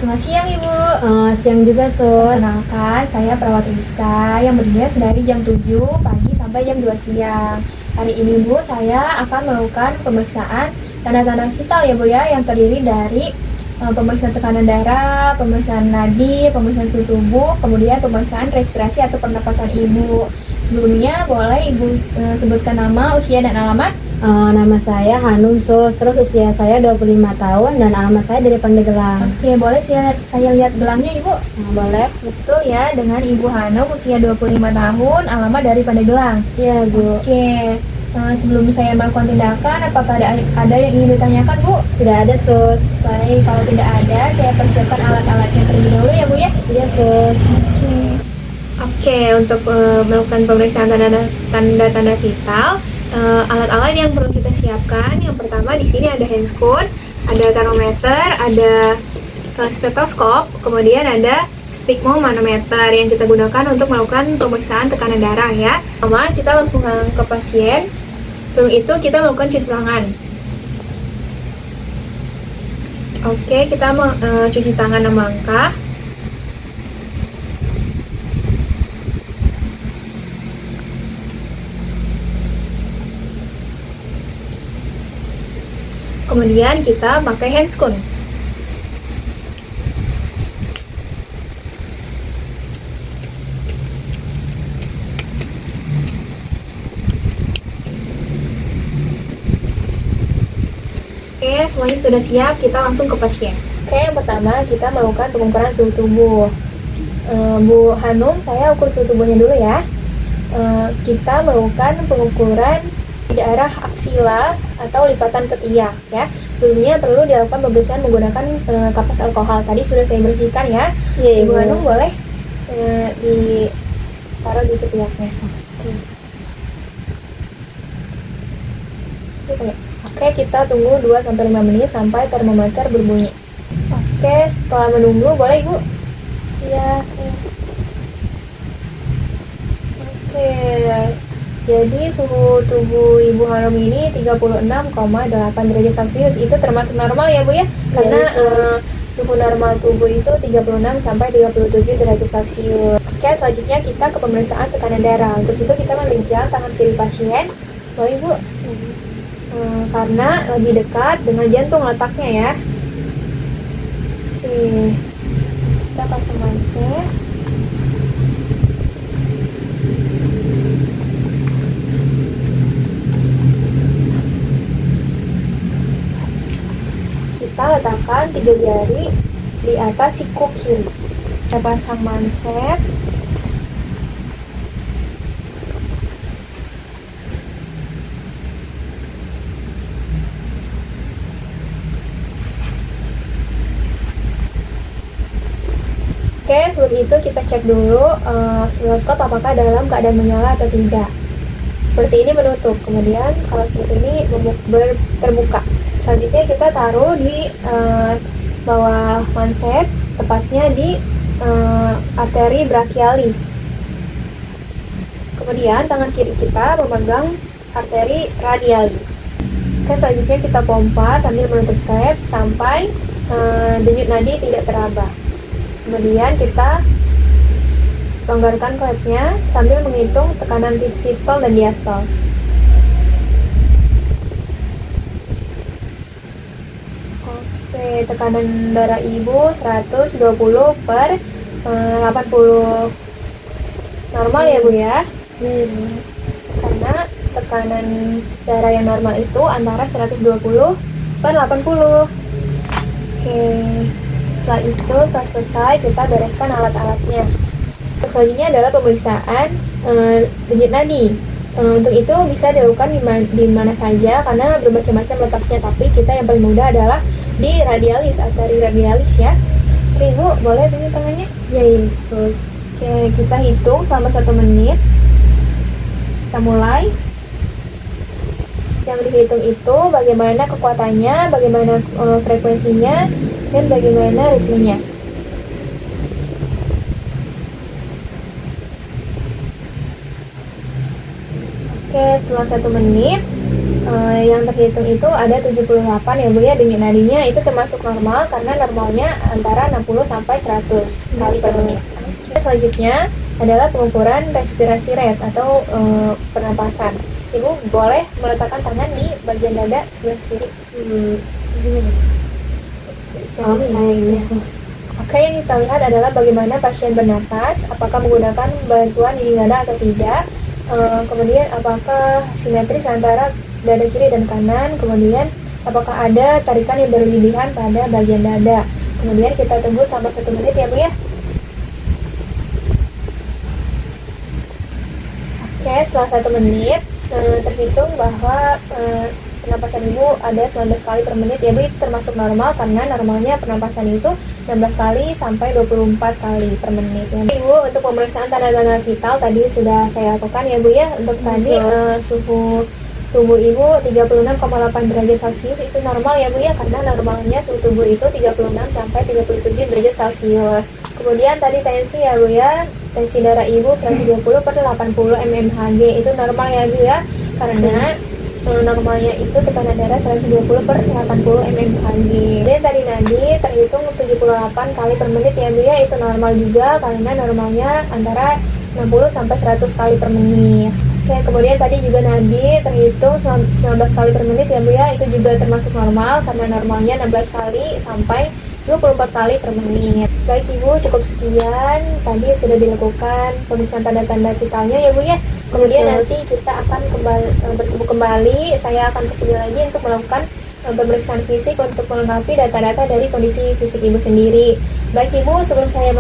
Selamat siang Ibu. Siang juga, Sus. Perkenalkan, saya perawat Rizka yang berdinas dari jam 7 pagi sampai jam 2 siang. Hari ini Bu, saya akan melakukan pemeriksaan tanda-tanda vital ya Bu ya, yang terdiri dari pemeriksaan tekanan darah, pemeriksaan nadi, pemeriksaan suhu tubuh, kemudian pemeriksaan respirasi atau pernapasan Ibu. Sebelumnya boleh Ibu sebutkan nama, usia, dan alamat? Nama saya Hanum, Sus. Terus usia saya 25 tahun dan alamat saya dari Pandeglang. Oke, boleh saya lihat gelangnya Ibu? Boleh? Betul ya, dengan Ibu Hanum usia 25 tahun, alamat dari Pandeglang. Iya, Bu. Oke, sebelum saya melakukan tindakan, apakah ada yang ingin ditanyakan Bu? Tidak ada, Sus. Baik, kalau tidak ada, saya persiapkan alat-alatnya terlebih dahulu ya Bu ya. Iya, Sus. Oke, untuk melakukan pemeriksaan tanda-tanda vital, alat-alat yang perlu kita siapkan, yang pertama di sini ada handscoon, ada termometer, ada stetoskop, kemudian ada sphygmomanometer yang kita gunakan untuk melakukan pemeriksaan tekanan darah ya. Pertama, kita langsung ke pasien. Sebelum itu kita melakukan cuci tangan. Oke, kita cuci tangan 6 langkah. Kemudian kita pakai handscoon. Oke, semuanya sudah siap, kita langsung ke pasien. Oke, yang pertama kita melakukan pengukuran suhu tubuh. Bu Hanum, saya ukur suhu tubuhnya dulu ya. Kita melakukan pengukuran di daerah aksila atau lipatan ketiak ya. Sebelumnya perlu dilakukan pembersihan menggunakan kapas alkohol. Tadi sudah saya bersihkan ya. Iya, Ibu Ibu. Hanum boleh ditaruh di ketiaknya. Oke, kita tunggu 2-5 menit sampai termometer berbunyi. Oke, setelah menunggu boleh Ibu? Iya. Oke, jadi suhu tubuh Ibu Hanum ini 36,8 derajat Celcius. Itu termasuk normal ya Bu ya? Karena suhu normal tubuh itu 36 sampai 37 derajat Celcius. Oke, selanjutnya kita ke pemeriksaan tekanan darah. Untuk itu kita meminjam tangan kiri pasien. Boleh Bu? Karena lebih dekat dengan jantung letaknya ya. Oke, kita pasang manset. Kita letakkan 3 jari di atas siku kiri. Kita pasang manset. Oke, sebelum itu kita cek dulu stetoskop apakah dalam keadaan menyala atau tidak. Seperti ini menutup, kemudian kalau seperti ini terbuka. Selanjutnya kita taruh di bawah manset, tepatnya di arteri brachialis. Kemudian tangan kiri kita memegang arteri radialis. Oke, selanjutnya kita pompa sambil menutup klep sampai denyut nadi tidak teraba. Kemudian kita longgarkan klepnya sambil menghitung tekanan sistol dan diastol. Oke, tekanan darah Ibu 120 per 80 normal ya Bu ya? Iya, Bu. Karena tekanan darah yang normal itu antara 120 per 80. Oke, setelah itu selesai kita bereskan alat-alatnya. Selanjutnya adalah pemeriksaan denyut nadi. Untuk itu bisa dilakukan di mana saja karena bermacam-macam letaknya, tapi kita yang paling mudah adalah di radialis, arteri radialis ya. Oke Bu, boleh tunjuk tangannya? Iya, Sus. Oke, kita hitung selama 1 menit. Kita mulai. Yang dihitung itu bagaimana kekuatannya, bagaimana frekuensinya, dan bagaimana ritmenya. Oke, setelah 1 menit Yang terhitung itu ada 78 ya Bu ya, denyut nadinya itu termasuk normal karena normalnya antara 60 sampai 100 kali per menit. Selanjutnya adalah pengukuran respirasi rate atau pernapasan. Ibu boleh meletakkan tangan di bagian dada sebelah kiri. Oke, yang kita lihat adalah bagaimana pasien bernapas, apakah menggunakan bantuan dinding dada atau tidak. Kemudian apakah simetris antara dada kiri dan kanan, kemudian apakah ada tarikan yang berlebihan pada bagian dada. Kemudian kita tunggu selama 1 menit ya Bu ya. Oke, setelah 1 menit terhitung bahwa pernapasan Ibu ada 19 kali per menit ya Bu, itu termasuk normal karena normalnya pernapasan itu 16 kali sampai 24 kali per menit ya. Ibu, untuk pemeriksaan tanda-tanda vital tadi sudah saya lakukan ya Bu ya. Untuk tadi suhu tubuh Ibu 36,8 derajat Celcius itu normal ya Bu ya, karena normalnya suhu tubuh itu 36 sampai 37 derajat Celcius. Kemudian tadi tensi ya Bu ya, tensi darah Ibu 120 per 80 mmHg itu normal ya Bu ya, karena normalnya itu tekanan darah 120 per 80 mmHg. Dan tadi nadi terhitung 78 kali per menit ya Bu ya, itu normal juga karena normalnya antara 60 sampai 100 kali per menit. Oke, kemudian tadi juga nadi terhitung 19 kali per menit ya Bu ya, itu juga termasuk normal karena normalnya 16 kali sampai 24 kali per menit. Baik Ibu, cukup sekian. Tadi sudah dilakukan pemeriksaan tanda-tanda vitalnya ya Bu ya. Kemudian nanti kita akan bertemu kembali. Saya akan kesini lagi untuk melakukan pemeriksaan fisik untuk melengkapi data-data dari kondisi fisik Ibu sendiri. Baik Ibu, sebelum saya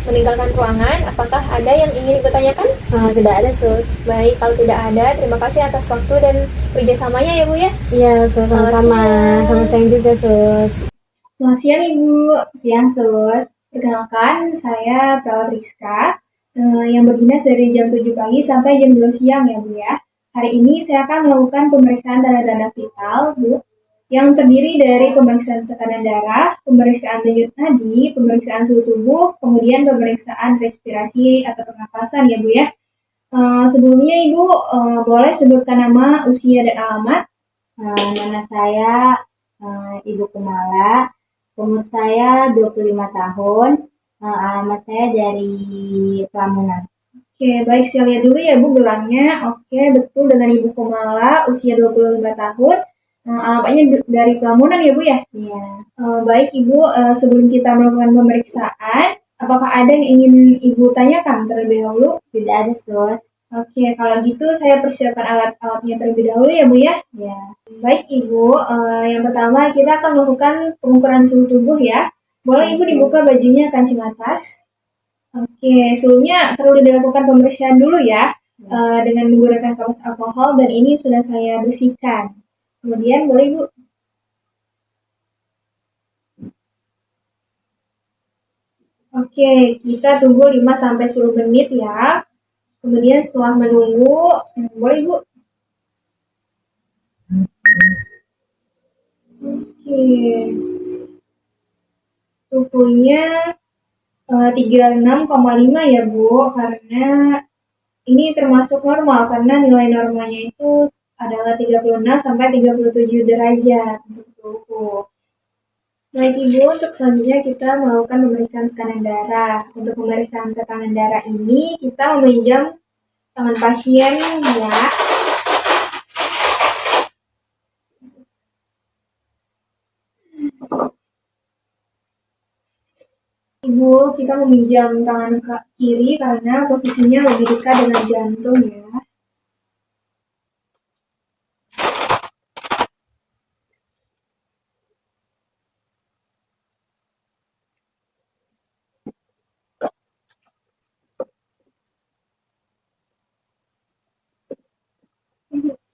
meninggalkan ruangan, apakah ada yang ingin Ibu tanyakan? Tidak ada Sus. Baik, kalau tidak ada, terima kasih atas waktu dan kerjasamanya ya Bu ya. Iya Sus, sama-sama. Sama siang juga Sus. Selamat siang Ibu. Siang Sus. Perkenalkan, saya Perawat Rizka yang berdinas dari jam 7 pagi sampai jam 2 siang ya Bu ya. Hari ini saya akan melakukan pemeriksaan tanda-tanda vital Bu, yang terdiri dari pemeriksaan tekanan darah, pemeriksaan denyut nadi, pemeriksaan suhu tubuh, kemudian pemeriksaan respirasi atau pernapasan ya Bu ya. Sebelumnya Ibu boleh sebutkan nama, usia, dan alamat? Nama saya Ibu Kumala, umur saya 25 tahun, alamat saya dari Lamongan. Oke, baik, saya lihat dulu ya Bu gelangnya. Oke, betul dengan Ibu Kumala, usia 25 tahun. Alamatnya dari Pelamunan ya Bu ya? Iya. Baik Ibu, sebelum kita melakukan pemeriksaan, apakah ada yang ingin Ibu tanyakan terlebih dahulu? Tidak ada Sus. Oke, kalau gitu saya persiapkan alat-alatnya terlebih dahulu ya Bu ya? Ya. Baik Ibu, yang pertama kita akan melakukan pengukuran suhu tubuh ya. Boleh Ibu dibuka bajunya kancing atas? Oke, sebelumnya perlu dilakukan pembersihan dulu ya, dengan menggunakan kapas alkohol, dan ini sudah saya bersihkan. Kemudian boleh Ibu. Oke, kita tunggu 5-10 menit ya. Kemudian setelah menunggu, boleh Ibu. Oke. Suhunya 36,5 ya Bu, karena ini termasuk normal karena nilai normalnya itu adalah 36 sampai 37 derajat untuk suhu. Baik Ibu, untuk selanjutnya kita melakukan pemeriksaan tekanan darah. Untuk pemeriksaan tekanan darah ini kita meminjam tangan pasien ya. Ibu, kita meminjam tangan kiri karena posisinya lebih dekat dengan jantung ya.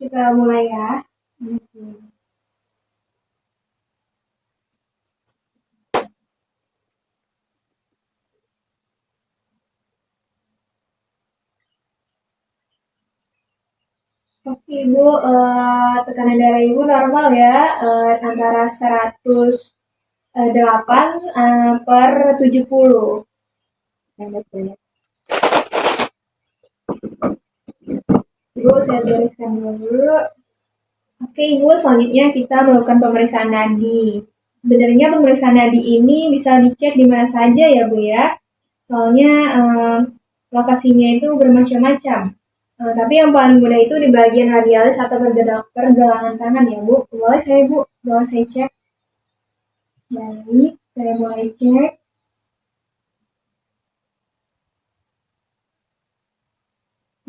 Kita mulai ya. Oke Ibu, tekanan darah Ibu normal ya, antara 108 per 70. Ibu, saya bereskan dulu. Oke, Ibu, selanjutnya kita melakukan pemeriksaan nadi. Sebenarnya pemeriksaan nadi ini bisa dicek di mana saja ya, Bu ya. Soalnya lokasinya itu bermacam-macam. Tapi yang paling mudah itu di bagian radialis atau pergelangan tangan ya, Bu. Boleh saya, Bu? Boleh saya cek? Baik, saya boleh cek.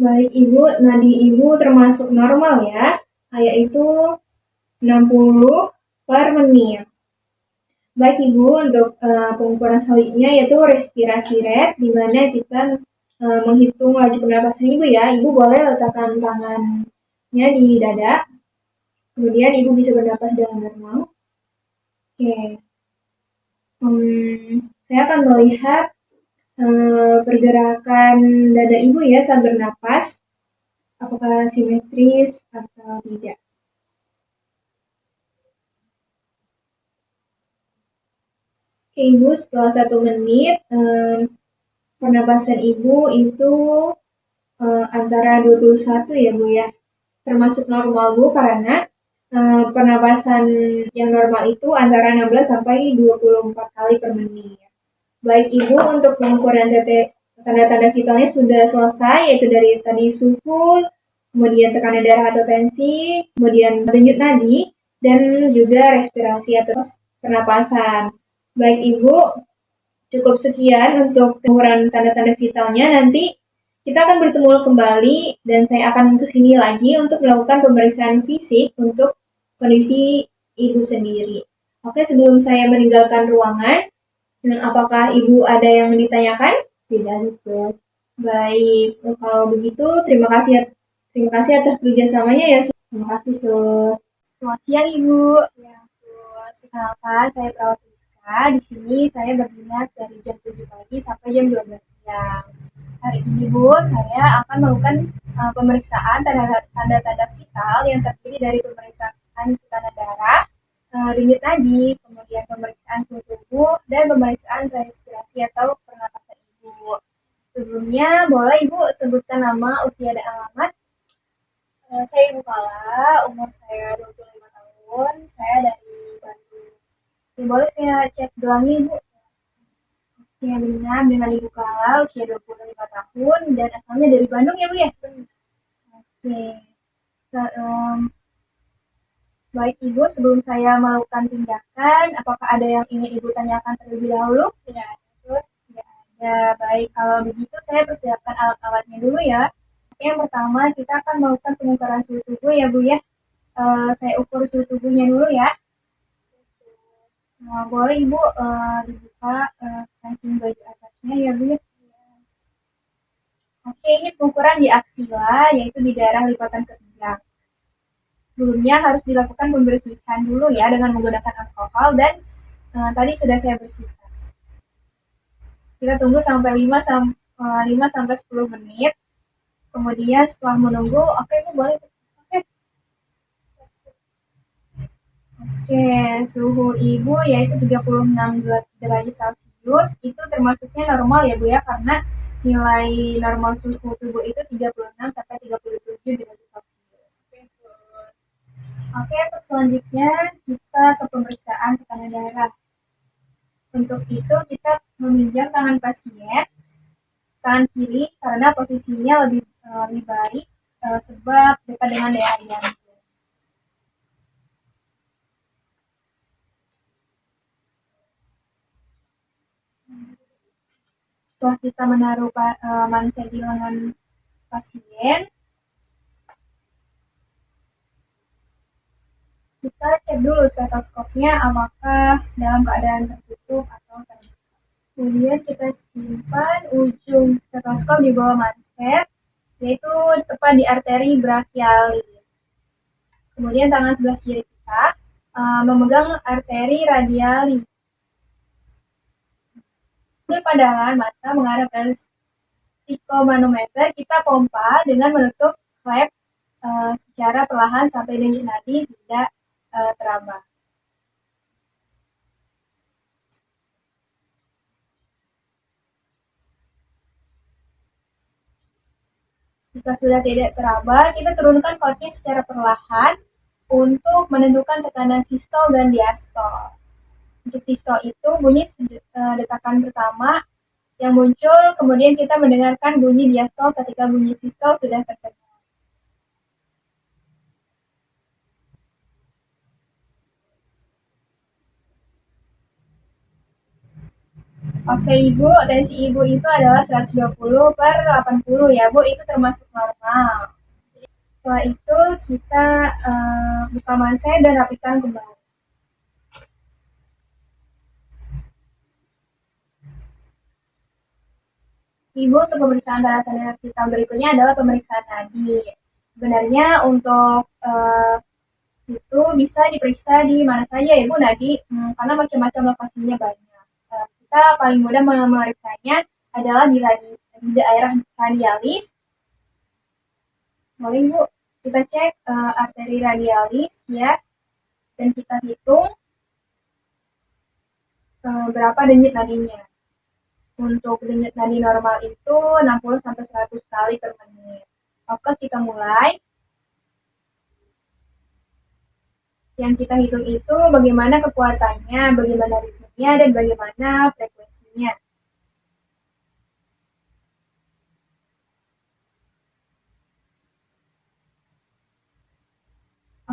Baik, Ibu, nadi Ibu termasuk normal ya, yaitu 60 per menit. Baik Ibu, untuk pengukuran selanjutnya yaitu respirasi rate, di mana kita menghitung laju pernapasan Ibu ya. Ibu boleh letakkan tangannya di dada, kemudian Ibu bisa bernapas dengan normal. Oke, saya akan melihat pergerakan dada Ibu ya saat bernapas, apakah simetris atau tidak. Oke Ibu, setelah 1 menit, pernapasan Ibu itu antara 21 ya Bu ya. Termasuk normal Bu karena pernapasan yang normal itu antara 16 sampai 24 kali per menit. Baik Ibu, untuk pengukuran tanda-tanda vitalnya sudah selesai, yaitu dari tadi suhu, kemudian tekanan darah atau tensi, kemudian denyut nadi, dan juga respirasi atau pernapasan. Baik Ibu, cukup sekian untuk pengukuran tanda-tanda vitalnya. Nanti kita akan bertemu kembali dan saya akan kesini lagi untuk melakukan pemeriksaan fisik untuk kondisi Ibu sendiri. Oke, sebelum saya meninggalkan ruangan, apakah Ibu ada yang ditanyakan? Tidak, Sus. Baik, kalau begitu terima kasih atas kerjasamanya ya, Sus. Terima kasih, Sus. Selamat siang, Ibu. Siang, Sus. Kenalkan, saya perawat Rizka. Di sini saya berdinas dari jam 7 pagi sampai jam 12 siang. Hari ini, Bu, saya akan melakukan pemeriksaan tanda-tanda vital yang terdiri dari pemeriksaan tekanan darah, denyut nadi, kemudian pemeriksaan suhu tubuh, dan pemeriksaan respirasi atau pernapasan Ibu. Sebelumnya, boleh Ibu sebutkan nama, usia, dan alamat? Saya Ibu Kala, umur saya 25 tahun, saya dari Bandung. Boleh saya cek gelangnya Ibu? Saya dengan Ibu Kala, usia 25 tahun, dan asalnya dari Bandung ya Bu ya? Oke. Baik Ibu, sebelum saya melakukan tindakan, apakah ada yang ingin Ibu tanyakan terlebih dahulu? Tidak ada, Sus. Tidak ada. Baik, kalau begitu saya persiapkan alat-alatnya dulu ya. Oke, yang pertama kita akan melakukan pengukuran suhu tubuh ya Bu ya. Saya ukur suhu tubuhnya dulu ya. Boleh Ibu dibuka kancing baju atasnya ya Bu ya. Oke, ini pengukuran di aksila, yaitu di daerah lipatan ketiak. Sebelumnya harus dilakukan pembersihan dulu ya dengan menggunakan alkohol dan tadi sudah saya bersihkan. Kita tunggu sampai 5 sampai 10 menit. Kemudian setelah menunggu, oke Bu boleh. Oke, suhu Ibu yaitu 36 derajat Celcius. Itu termasuknya normal ya Bu ya, karena nilai normal suhu tubuh itu 36 sampai 37 derajat Celcius. Oke, untuk selanjutnya kita ke pemeriksaan tekanan darah. Untuk itu kita meminjam tangan pasien, tangan kiri karena posisinya lebih baik sebab dekat dengan daerah jantung. Setelah kita menaruh mansel di lengan pasien, kita cek dulu stetoskopnya apakah dalam keadaan tertutup atau terbuka. Kemudian kita simpan ujung stetoskop di bawah manset, yaitu tepat di arteri brachialis. Kemudian tangan sebelah kiri kita memegang arteri radialis. Sambil pandangan mata mengarah ke sphygmomanometer, kita pompa dengan menutup flap secara perlahan sampai denyut nadi tidak teraba. Jika sudah tidak teraba, kita turunkan kotnya secara perlahan untuk menentukan tekanan sistol dan diastol. Untuk sistol itu bunyi detakan pertama yang muncul, kemudian kita mendengarkan bunyi diastol ketika bunyi sistol sudah terdengar. Oke Ibu, tensi Ibu itu adalah 120/80 ya Bu, itu termasuk normal. Setelah itu kita buka mansen dan rapikan kembali. Ibu, untuk pemeriksaan tanda-tanda vital berikutnya adalah pemeriksaan nadi. Sebenarnya untuk itu bisa diperiksa di mana saja ya Bu nadi, karena macam-macam lokasinya banyak. Kita paling mudah memeriksanya adalah di daerah radialis. Boleh Bu, kita cek arteri radialis ya, dan kita hitung berapa denyut nadinya. Untuk denyut nadi normal itu 60-100 kali per menit. Oke, kita mulai. Yang kita hitung itu bagaimana kekuatannya, bagaimana ritmenya, dan bagaimana frekuensinya.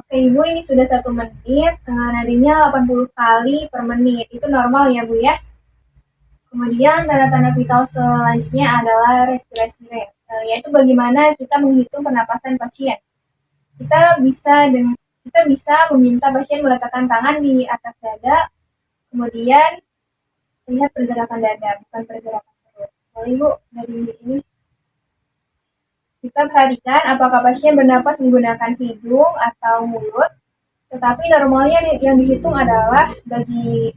Oke Ibu, ini sudah 1 menit, nadinya 80 kali per menit. Itu normal ya Bu ya. Kemudian tanda-tanda vital selanjutnya adalah respirasi rate, yaitu bagaimana kita menghitung pernapasan pasien. Kita bisa meminta pasien meletakkan tangan di atas dada, kemudian lihat pergerakan dada, bukan pergerakan perut. Boleh Bu, dari ini kita perhatikan apakah pasien bernapas menggunakan hidung atau mulut. Tetapi normalnya yang dihitung adalah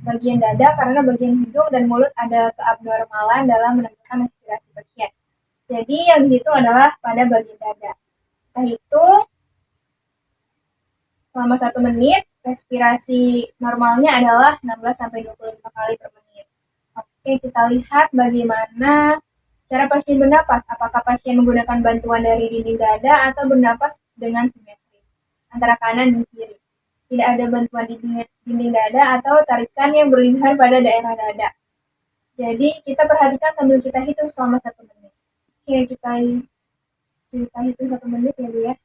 bagian dada, karena bagian hidung dan mulut ada keabnormalan dalam menentukan respirasi pasien. Jadi yang dihitung adalah pada bagian dada. Kita hitung selama 1 menit, respirasi normalnya adalah 16-25 kali per menit. Oke, kita lihat bagaimana cara pasien bernapas. Apakah pasien menggunakan bantuan dari dinding dada atau bernapas dengan simetris antara kanan dan kiri. Tidak ada bantuan di dinding dada atau tarikan yang berlebihan pada daerah dada. Jadi kita perhatikan sambil kita hitung selama 1 menit. Oke, kita hitung 1 menit ya Bu ya.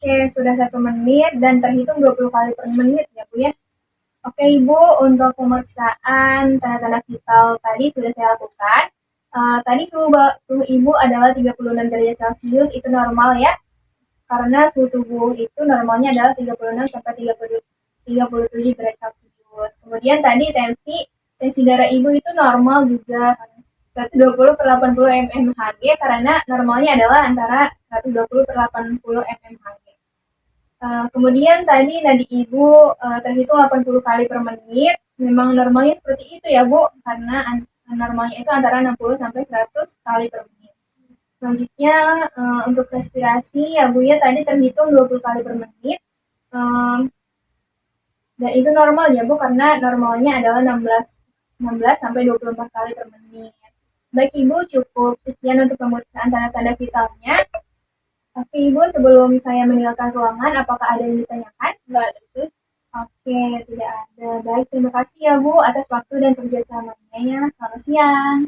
Oke, sudah 1 menit dan terhitung 20 kali per menit ya Bu ya. Oke Ibu, untuk pemeriksaan tanda-tanda vital tadi sudah saya lakukan. Tadi suhu Ibu adalah 36 derajat Celcius, itu normal ya. Karena suhu tubuh itu normalnya adalah 36-37 derajat Celcius. Kemudian tadi tensi darah Ibu itu normal juga, 120/80 mmHg, karena normalnya adalah antara 120/80 mmHg. Kemudian tadi nadi Ibu terhitung 80 kali per menit. Memang normalnya seperti itu ya Bu, karena normalnya itu antara 60-100 kali per menit. Selanjutnya untuk respirasi ya Bu ya, tadi terhitung 20 kali per menit. Dan itu normal ya Bu, karena normalnya adalah 16-24 kali per menit. Baik Ibu, cukup sekian untuk pemeriksaan tanda-tanda vitalnya. Oke Ibu, sebelum saya meninggalkan ruangan, apakah ada yang ditanyakan? Enggak ada sih. Oke, tidak ada. Baik, terima kasih ya Bu atas waktu dan kerjasamanya. Selamat siang.